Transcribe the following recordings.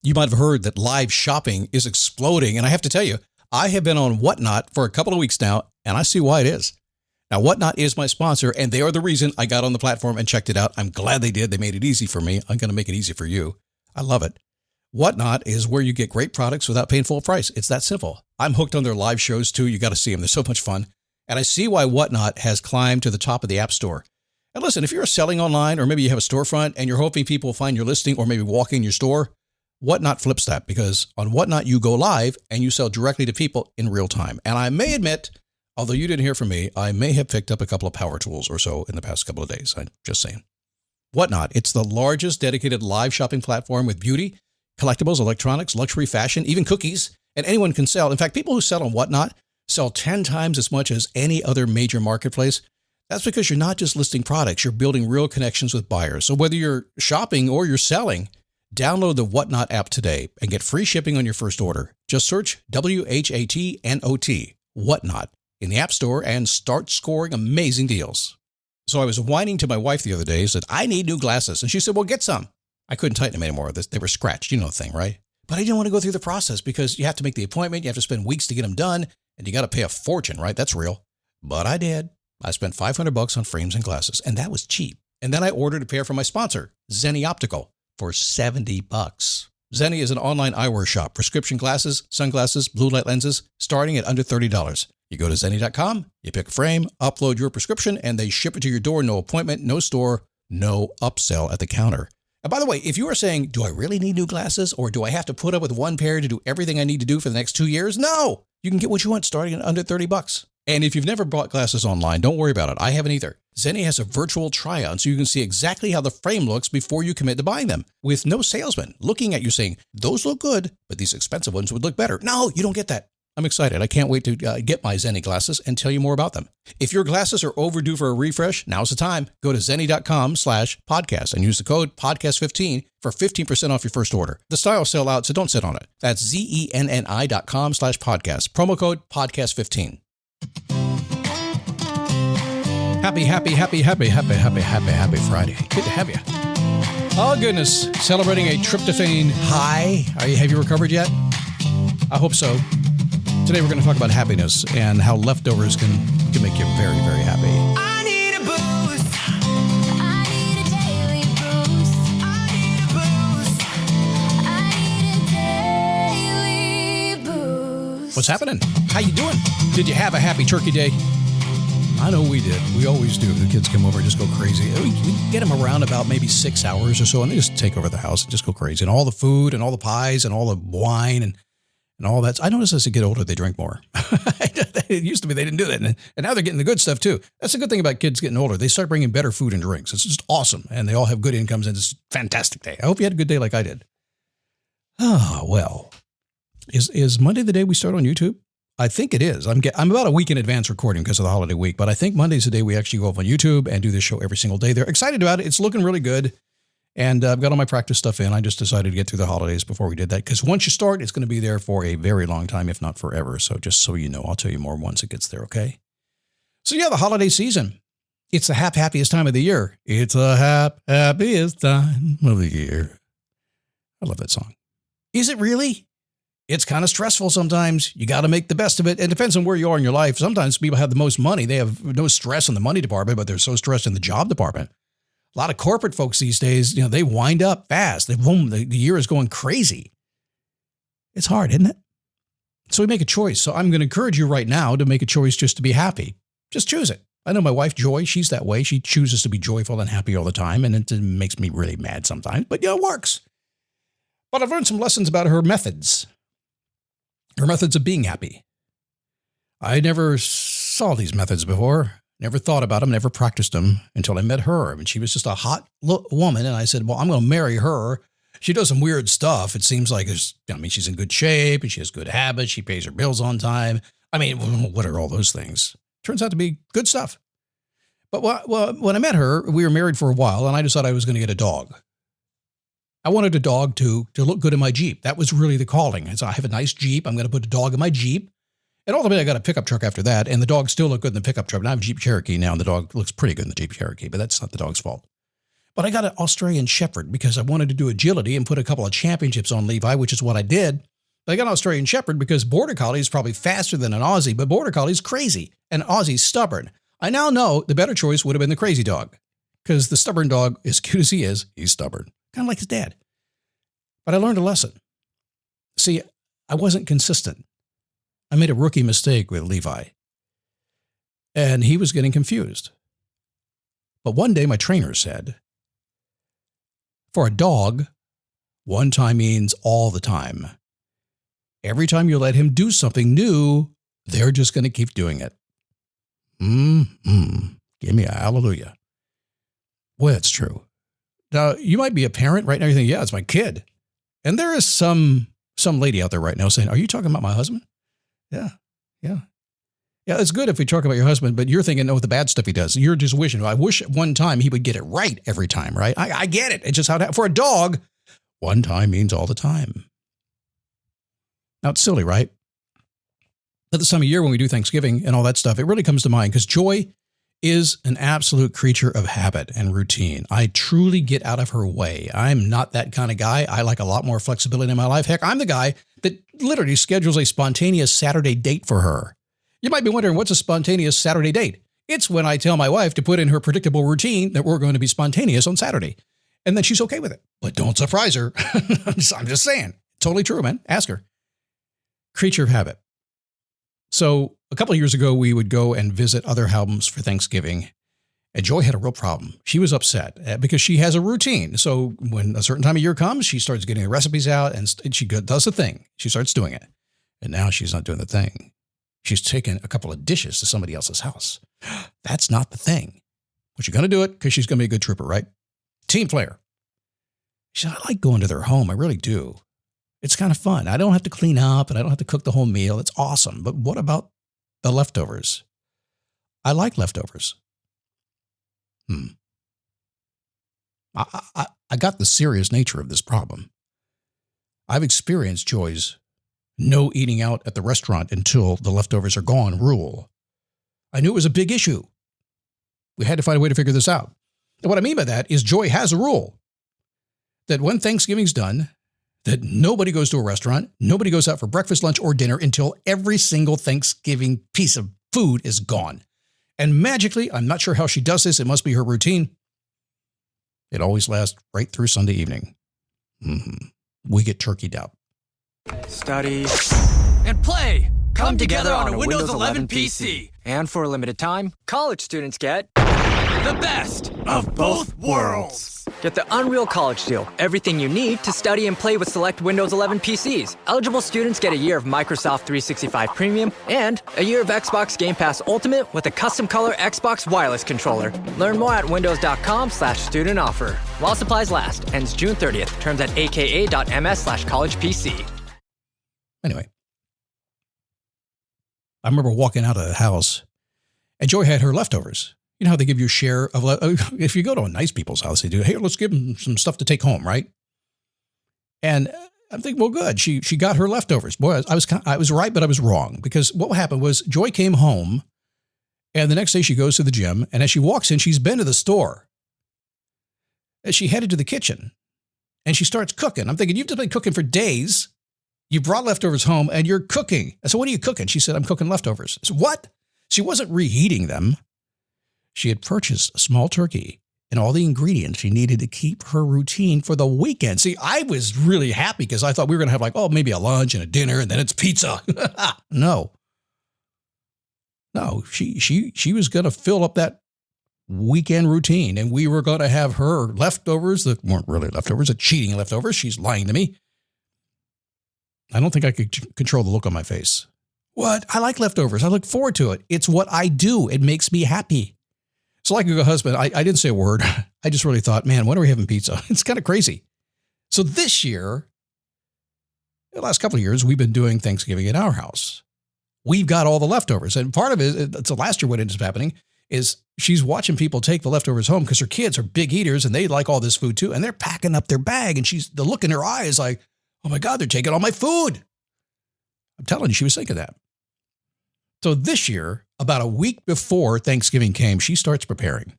You might have heard that live shopping is exploding. And I have to tell you, I have been on Whatnot for a couple of weeks now, and I see why it is. Now, Whatnot is my sponsor, and they are the reason I got on the platform and checked it out. I'm glad they did. They made it easy for me. I'm going to make it easy for you. I love it. Whatnot is where you get great products without paying full price. It's that simple. I'm hooked on their live shows, too. You got to see them. They're so much fun. And I see why Whatnot has climbed to the top of the App Store. And listen, if you're selling online, or maybe you have a storefront and you're hoping people will find your listing or maybe walk in your store, Whatnot flips that, because on Whatnot, you go live and you sell directly to people in real time. And I may admit, although you didn't hear from me, I may have picked up a couple of power tools or so in the past couple of days. I'm just saying. Whatnot, it's the largest dedicated live shopping platform with beauty, collectibles, electronics, luxury, fashion, even cookies, and anyone can sell. In fact, people who sell on Whatnot sell 10 times as much as any other major marketplace. That's because you're not just listing products, you're building real connections with buyers. So whether you're shopping or you're selling, download the Whatnot app today and get free shipping on your first order. Just search WHATNOT, Whatnot, in the App Store and start scoring amazing deals. So I was whining to my wife the other day, said, I need new glasses. And she said, well, get some. I couldn't tighten them anymore. They were scratched. You know the thing, right? But I didn't want to go through the process because you have to make the appointment. You have to spend weeks to get them done. And you got to pay a fortune, right? That's real. But I did. I spent $500 on frames and glasses, and that was cheap. And then I ordered a pair from my sponsor, Zenni Optical, for $70. Zenni is an online eyewear shop, prescription glasses, sunglasses, blue light lenses, starting at under $30. You go to Zenni.com, you pick a frame, upload your prescription, and they ship it to your door. No appointment, no store, no upsell at the counter. And by the way, if you are saying, do I really need new glasses, or do I have to put up with one pair to do everything I need to do for the next 2 years? No, you can get what you want starting at under $30. And if you've never bought glasses online, don't worry about it. I haven't either. Zenni has a virtual try-on so you can see exactly how the frame looks before you commit to buying them, with no salesman looking at you saying, those look good, but these expensive ones would look better. No, you don't get that. I'm excited. I can't wait to get my Zenni glasses and tell you more about them. If your glasses are overdue for a refresh, now's the time. Go to Zenni.com/podcast and use the code podcast15 for 15% off your first order. The styles sell out, so don't sit on it. That's ZENNI.com/podcast. Promo code podcast15. Happy Friday. Good to have you. Oh, goodness. Celebrating a tryptophan high. Have you recovered yet? I hope so. Today we're going to talk about happiness and how leftovers can make you very, very happy. I need a boost. I need a daily boost. I need a boost. I need a daily boost. What's happening? How you doing? Did you have a happy turkey day? I know we did. We always do. The kids come over and just go crazy. We get them around about maybe 6 hours or so, and they just take over the house and just go crazy. And all the food and all the pies and all the wine and all that. I notice as they get older, they drink more. It used to be they didn't do that. And now they're getting the good stuff too. That's the good thing about kids getting older. They start bringing better food and drinks. It's just awesome. And they all have good incomes, and it's a fantastic day. I hope you had a good day like I did. Oh, well. Is Monday the day we start on YouTube? I think it is. I'm about a week in advance recording because of the holiday week, but I think Monday's the day we actually go up on YouTube and do this show every single day. They're excited about it. It's looking really good. And I've got all my practice stuff in. I just decided to get through the holidays before we did that, because once you start, it's going to be there for a very long time, if not forever. So just so you know, I'll tell you more once it gets there, okay? So yeah, the holiday season. It's the happiest time of the year. It's the happiest time of the year. I love that song. Is it really? It's kind of stressful sometimes. You got to make the best of it. It depends on where you are in your life. Sometimes people have the most money. They have no stress in the money department, but they're so stressed in the job department. A lot of corporate folks these days, they wind up fast. The year is going crazy. It's hard, isn't it? So we make a choice. So I'm going to encourage you right now to make a choice just to be happy. Just choose it. I know my wife, Joy, she's that way. She chooses to be joyful and happy all the time, and it makes me really mad sometimes. But, it works. But I've learned some lessons about her methods. Her methods of being happy. I never saw these methods before. Never thought about them, never practiced them until I met her. And she was just a hot woman. And I said, well, I'm going to marry her. She does some weird stuff. It seems like, she's in good shape and she has good habits. She pays her bills on time. What are all those things? Turns out to be good stuff. But when I met her, we were married for a while, and I decided I was going to get a dog. I wanted a dog to look good in my Jeep. That was really the calling. And so I have a nice Jeep. I'm going to put a dog in my Jeep. And ultimately, I got a pickup truck after that, and the dog still looked good in the pickup truck. And I have a Jeep Cherokee now, and the dog looks pretty good in the Jeep Cherokee, but that's not the dog's fault. But I got an Australian Shepherd because I wanted to do agility and put a couple of championships on Levi, which is what I did. But I got an Australian Shepherd because Border Collie is probably faster than an Aussie, but Border Collie is crazy and Aussie's stubborn. I now know the better choice would have been the crazy dog because the stubborn dog, as cute as he is, he's stubborn, kind of like his dad. But I learned a lesson. See, I wasn't consistent. I made a rookie mistake with Levi, and he was getting confused. But one day my trainer said, for a dog, one time means all the time. Every time you let him do something new, they're just going to keep doing it. Give me a hallelujah. Boy, that's true. Now, you might be a parent right now. You think, yeah, it's my kid. And there is some lady out there right now saying, are you talking about my husband? Yeah. Yeah, it's good if we talk about your husband, but you're thinking, oh, the bad stuff he does. You're just wishing, I wish at one time he would get it right every time, right? I get it. It's just how for a dog, one time means all the time. Now, it's silly, right? At this time of year when we do Thanksgiving and all that stuff, it really comes to mind because Joy is an absolute creature of habit and routine. I truly get out of her way. I'm not that kind of guy. I like a lot more flexibility in my life. Heck, I'm the guy that literally schedules a spontaneous Saturday date for her. You might be wondering, what's a spontaneous Saturday date? It's when I tell my wife to put in her predictable routine that we're going to be spontaneous on Saturday. And then she's okay with it. But don't surprise her. I'm just saying. Totally true, man. Ask her. Creature of habit. So a couple of years ago, we would go and visit other homes for Thanksgiving. And Joy had a real problem. She was upset because she has a routine. So when a certain time of year comes, she starts getting the recipes out and she does the thing. She starts doing it. And now she's not doing the thing. She's taken a couple of dishes to somebody else's house. That's not the thing. But she's going to do it because she's going to be a good trooper, right? Team player. She said, I like going to their home. I really do. It's kind of fun. I don't have to clean up and I don't have to cook the whole meal. It's awesome. But what about the leftovers? I like leftovers. I got the serious nature of this problem. I've experienced Joy's no eating out at the restaurant until the leftovers are gone rule. I knew it was a big issue. We had to find a way to figure this out. And what I mean by that is Joy has a rule that when Thanksgiving's done, that nobody goes to a restaurant, nobody goes out for breakfast, lunch, or dinner until every single Thanksgiving piece of food is gone. And magically, I'm not sure how she does this, it must be her routine, it always lasts right through Sunday evening. We get turkeyed out. Study and play come together on a Windows 11 PC. And for a limited time, college students get the best of both worlds. Get the Unreal College Deal. Everything you need to study and play with select Windows 11 PCs. Eligible students get a year of Microsoft 365 Premium and a year of Xbox Game Pass Ultimate with a custom color Xbox wireless controller. Learn more at windows.com/student offer. While supplies last. Ends June 30th. Terms at aka.ms/collegepc. Anyway, I remember walking out of the house and Joy had her leftovers. You know how they give you a share of, if you go to a nice people's house, they do, hey, let's give them some stuff to take home, right? And I'm thinking, well, good. She got her leftovers. Boy, I was right, but I was wrong because what happened was Joy came home and the next day she goes to the gym. And as she walks in, she's been to the store. As she headed to the kitchen and she starts cooking. I'm thinking, you've just been cooking for days. You brought leftovers home and you're cooking. I said, what are you cooking? She said, I'm cooking leftovers. I said, what? She wasn't reheating them. She had purchased a small turkey and all the ingredients she needed to keep her routine for the weekend. See, I was really happy because I thought we were going to have maybe a lunch and a dinner and then it's pizza. No, she was going to fill up that weekend routine and we were going to have her leftovers that weren't really leftovers, cheating leftovers. She's lying to me. I don't think I could control the look on my face. What? I like leftovers. I look forward to it. It's what I do. It makes me happy. So like a husband, I didn't say a word. I just really thought, man, when are we having pizza? It's kind of crazy. So this year, the last couple of years, we've been doing Thanksgiving at our house. We've got all the leftovers. And part of it, so last year what ended up happening is she's watching people take the leftovers home because her kids are big eaters and they like all this food too. And they're packing up their bag and the look in her eye is like, oh my God, they're taking all my food. I'm telling you, she was thinking that. So this year, about a week before Thanksgiving came, she starts preparing.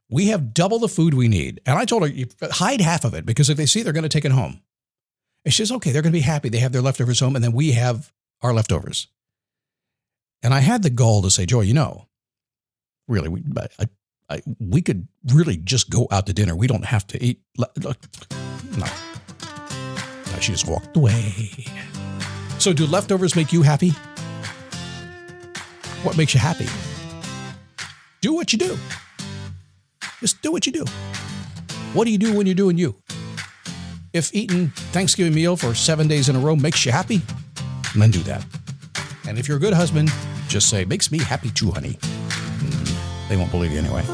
We have double the food we need. And I told her, hide half of it, because if they see, they're going to take it home. And she says, okay, they're going to be happy. They have their leftovers home, and then we have our leftovers. And I had the gall to say, Joy, really, we could really just go out to dinner. We don't have to eat. No. She just walked away. So do leftovers make you happy? What makes you happy? Do what you do. Just do what you do. What do you do when you're doing you? If eating Thanksgiving meal for 7 days in a row makes you happy, then do that. And if you're a good husband, just say, makes me happy too, honey. They won't believe you anyway.